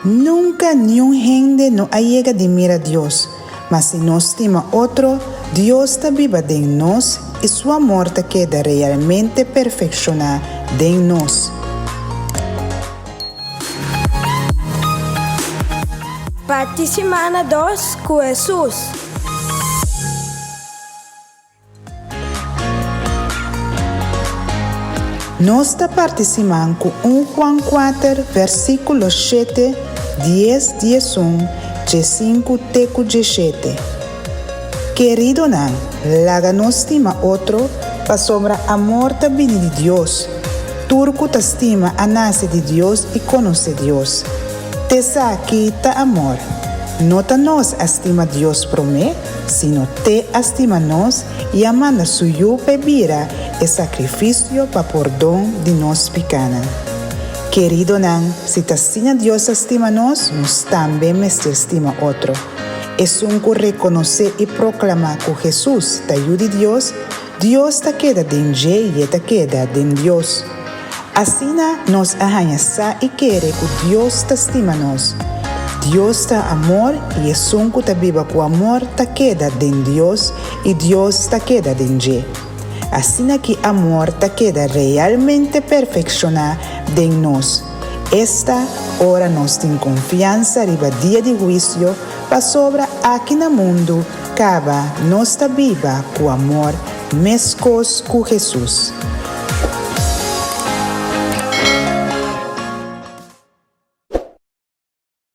Nunca nenhum gente não llega de mira a Deus, mas se nós estima outro, Deus está viva em nós e seu amor te queda realmente perfeccionado em nós. Parte semana 2 com Jesus. Nós está participando com 1 Juan 4, versículo 7, 10, 11, 5, 17. Querido nan, laga nos estima outro, para sobra amor ta vini de Deus. Turco ta estima a nace de Deus e conhece Deus. Te sa que ta amor. No ta nos estima Deus prome, sino te estima nos e amanda suyo pebira e sacrifício para perdão de nos pecana. Querido nan, se ta estima Deus estima nos também me estima outro. Es un que reconocer y proclamar que Jesús te ayuda de Dios, Dios te queda en y te queda en Dios. Así nos ajañasa y quiere que Dios te estima nos. Dios te amor y es un que te viva con amor te queda en Dios y Dios te queda en Y. Así que amor te queda realmente perfeccionado en nos. Esta hora nos tem confiança arriba dia de juízo, para sobra aqui no mundo, cava nos está viva com amor, mescos com Jesus.